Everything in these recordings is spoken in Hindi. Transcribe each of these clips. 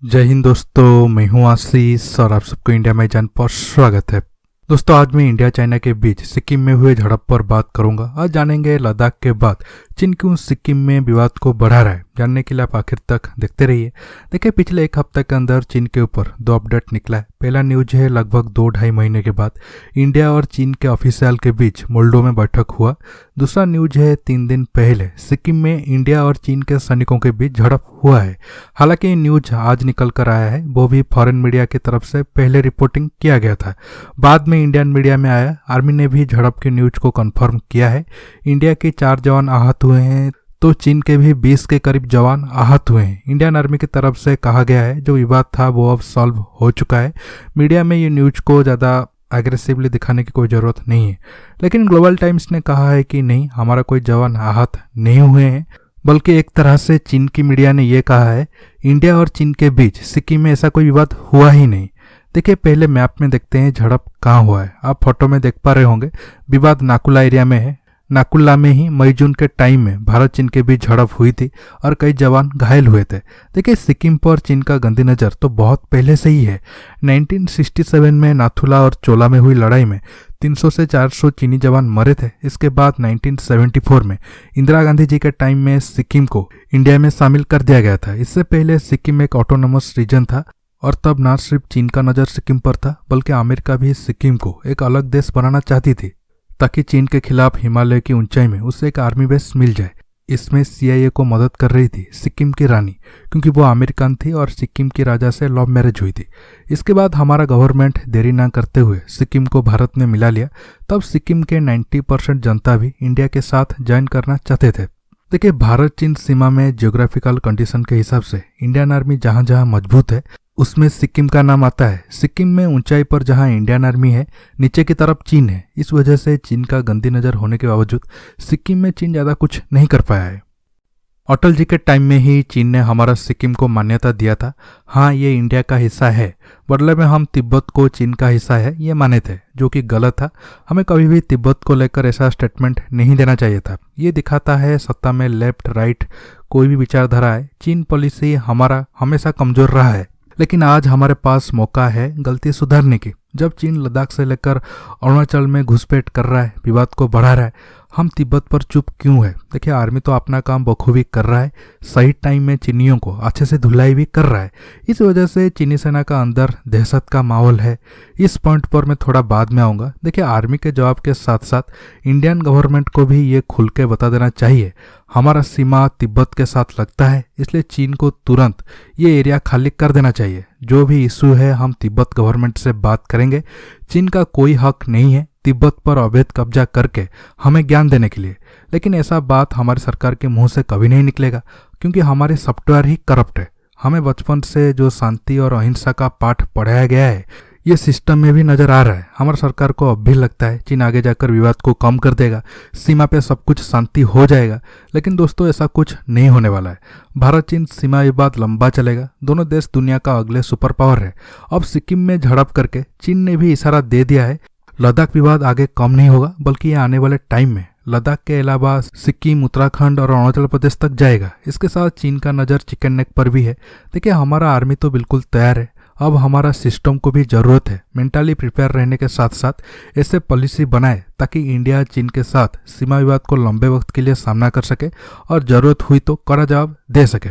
जय हिंद दोस्तों, मैं हूं आशीष और आप सबको इंडिया में जान पर स्वागत है। दोस्तों, आज मैं इंडिया चाइना के बीच सिक्किम में हुए झड़प पर बात करूंगा। आज जानेंगे लद्दाख के बाद चीन क्यों सिक्किम में विवाद को बढ़ा रहा है। जानने के लिए आप आखिर तक देखते रहिए। देखिए, पिछले एक हफ्ते के अंदर चीन के ऊपर दो अपडेट निकला है। पहला न्यूज है लगभग 2-2.5 महीने के बाद इंडिया और चीन के ऑफिशियल के बीच मोल्डो में बैठक हुआ। दूसरा न्यूज है 3 दिन पहले सिक्किम में इंडिया और चीन के सैनिकों के बीच झड़प हुआ है। हालांकि न्यूज आज निकल कर आया है, वो भी फॉरेन मीडिया की तरफ से पहले रिपोर्टिंग किया गया था। बाद में इंडियन मीडिया में आया। आर्मी ने भी झड़प की न्यूज को कंफर्म किया है। इंडिया के 4 जवान आहत हुए हैं तो चीन के भी 20 के करीब जवान आहत हुए हैं। इंडियन आर्मी की तरफ से कहा गया है जो विवाद था वो अब सॉल्व हो चुका है। मीडिया में ये न्यूज को ज़्यादा एग्रेसिवली दिखाने की कोई ज़रूरत नहीं है, लेकिन ग्लोबल टाइम्स ने कहा है कि नहीं, हमारा कोई जवान आहत नहीं हुए हैं। बल्कि एक तरह से चीन की मीडिया ने यह कहा है इंडिया और चीन के बीच सिक्किम में ऐसा कोई विवाद हुआ ही नहीं। देखिए, पहले मैप में देखते हैं झड़प कहाँ हुआ है। आप फोटो में देख पा रहे होंगे, विवाद नाकुला एरिया में है। नाकुल्ला में ही मई जून के टाइम में भारत चीन के बीच झड़प हुई थी और कई जवान घायल हुए थे। देखिए, सिक्किम पर चीन का गंदी नज़र तो बहुत पहले से ही है। 1967 में नाथुला और चोला में हुई लड़ाई में 300 से 400 चीनी जवान मरे थे। इसके बाद 1974 में इंदिरा गांधी जी के टाइम में सिक्किम को इंडिया में शामिल कर दिया गया था। इससे पहले सिक्किम एक ऑटोनोमस रीजन था और तब न सिर्फ चीन का नज़र सिक्किम पर था बल्कि अमेरिका भी सिक्किम को एक अलग देश बनाना चाहती थी ताकि चीन के खिलाफ हिमालय की ऊंचाई में उसे एक आर्मी बेस मिल जाए। इसमें CIA को मदद कर रही थी सिक्किम की रानी, क्योंकि वो अमेरिकन थी और सिक्किम की राजा से लव मैरिज हुई थी। इसके बाद हमारा गवर्नमेंट देरी ना करते हुए सिक्किम को भारत में मिला लिया। तब सिक्किम के 90% जनता भी इंडिया के साथ ज्वाइन करना चाहते थे। देखिए, भारत चीन सीमा में जियोग्राफिकल कंडीशन के हिसाब से इंडियन आर्मी जहाँ जहाँ मजबूत है उसमें सिक्किम का नाम आता है। सिक्किम में ऊंचाई पर जहां इंडियन आर्मी है, नीचे की तरफ चीन है। इस वजह से चीन का गंदी नज़र होने के बावजूद सिक्किम में चीन ज़्यादा कुछ नहीं कर पाया है। अटल जी के टाइम में ही चीन ने हमारा सिक्किम को मान्यता दिया था। हाँ, ये इंडिया का हिस्सा है, बदले में हम तिब्बत को चीन का हिस्सा है ये माने थे, जो कि गलत था। हमें कभी भी तिब्बत को लेकर ऐसा स्टेटमेंट नहीं देना चाहिए था। ये दिखाता है सत्ता में लेफ्ट राइट कोई भी विचारधारा है, चीन पॉलिसी हमारा हमेशा कमजोर रहा है। लेकिन आज हमारे पास मौका है गलती सुधारने की। जब चीन लद्दाख से लेकर अरुणाचल में घुसपैठ कर रहा है, विवाद को बढ़ा रहा है, हम तिब्बत पर चुप क्यों है? देखिए, आर्मी तो अपना काम बखूबी कर रहा है, सही टाइम में चीनियों को अच्छे से धुलाई भी कर रहा है। इस वजह से चीनी सेना का अंदर दहशत का माहौल है। इस पॉइंट पर मैं थोड़ा बाद में आऊँगा। देखिए, आर्मी के जवाब के साथ साथ इंडियन गवर्नमेंट को भी ये खुल के बता देना चाहिए हमारा सीमा तिब्बत के साथ लगता है, इसलिए चीन को तुरंत ये एरिया खाली कर देना चाहिए। जो भी इशू है हम तिब्बत गवर्नमेंट से बात करेंगे। चीन का कोई हक नहीं है तिब्बत पर अवैध कब्जा करके हमें ज्ञान देने के लिए। लेकिन ऐसा बात हमारी सरकार के मुंह से कभी नहीं निकलेगा, क्योंकि हमारे सॉफ्टवेयर ही करप्ट है। हमें बचपन से जो शांति और अहिंसा का पाठ पढ़ाया गया है ये सिस्टम में भी नजर आ रहा है। हमारी सरकार को अब भी लगता है चीन आगे जाकर विवाद को कम कर देगा, सीमा पे सब कुछ शांति हो जाएगा। लेकिन दोस्तों, ऐसा कुछ नहीं होने वाला है। भारत चीन सीमा विवाद लंबा चलेगा। दोनों देश दुनिया का अगले सुपर पावर है। अब सिक्किम में झड़प करके चीन ने भी इशारा दे दिया है लद्दाख विवाद आगे कम नहीं होगा, बल्कि ये आने वाले टाइम में लद्दाख के अलावा सिक्किम, उत्तराखंड और अरुणाचल प्रदेश तक जाएगा। इसके साथ चीन का नज़र चिकन नेक पर भी है। देखिए, हमारा आर्मी तो बिल्कुल तैयार है। अब हमारा सिस्टम को भी ज़रूरत है मेंटली प्रिपेयर रहने के साथ साथ ऐसे पॉलिसी बनाए ताकि इंडिया चीन के साथ सीमा विवाद को लंबे वक्त के लिए सामना कर सके और ज़रूरत हुई तो कड़ा जवाब दे सके।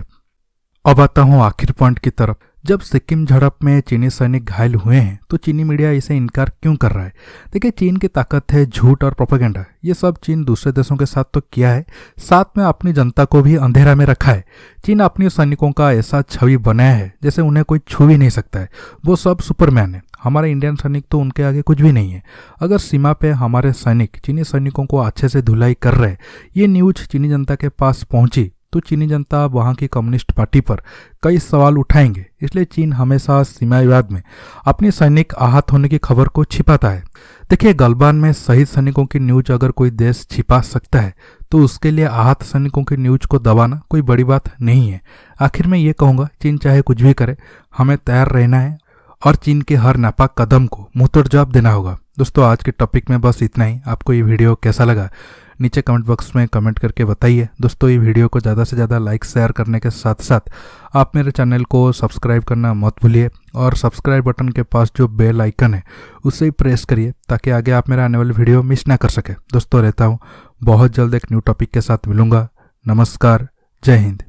अब आता हूँ आखिर पॉइंट की तरफ। जब सिक्किम झड़प में चीनी सैनिक घायल हुए हैं तो चीनी मीडिया इसे इनकार क्यों कर रहा है? देखिए, चीन की ताकत है झूठ और प्रोपेगेंडा। ये सब चीन दूसरे देशों के साथ तो किया है, साथ में अपनी जनता को भी अंधेरा में रखा है। चीन अपने सैनिकों का ऐसा छवि बनाया है जैसे उन्हें कोई छू भी नहीं सकता है। वो सब सुपरमैन है। हमारे इंडियन सैनिक तो उनके आगे कुछ भी नहीं है। अगर सीमा पे हमारे सैनिक चीनी सैनिकों को अच्छे से धुलाई कर रहे, ये न्यूज चीनी जनता के पास पहुंची तो चीनी जनता वहाँ की कम्युनिस्ट पार्टी पर कई सवाल उठाएंगे। इसलिए चीन हमेशा सीमा विवाद में अपनी सैनिक आहत होने की खबर को छिपाता है। देखिए, गलवान में शहीद सैनिकों की न्यूज अगर कोई देश छिपा सकता है तो उसके लिए आहत सैनिकों की न्यूज को दबाना कोई बड़ी बात नहीं है। आखिर में ये कहूँगा, चीन चाहे कुछ भी करे, हमें तैयार रहना है और चीन के हर नापाक कदम को मुंहतोड़ जवाब देना होगा। दोस्तों, आज के टॉपिक में बस इतना ही। आपको ये वीडियो कैसा लगा नीचे कमेंट बॉक्स में कमेंट करके बताइए। दोस्तों ये वीडियो को ज़्यादा से ज़्यादा लाइक शेयर करने के साथ साथ आप मेरे चैनल को सब्सक्राइब करना मत भूलिए और सब्सक्राइब बटन के पास जो बेल आइकन है उसे ही प्रेस करिए ताकि आगे आप मेरा आने वाली वीडियो मिस ना कर सके। दोस्तों रहता हूँ बहुत जल्द एक न्यू टॉपिक के साथ मिलूंगा। नमस्कार, जय हिंद।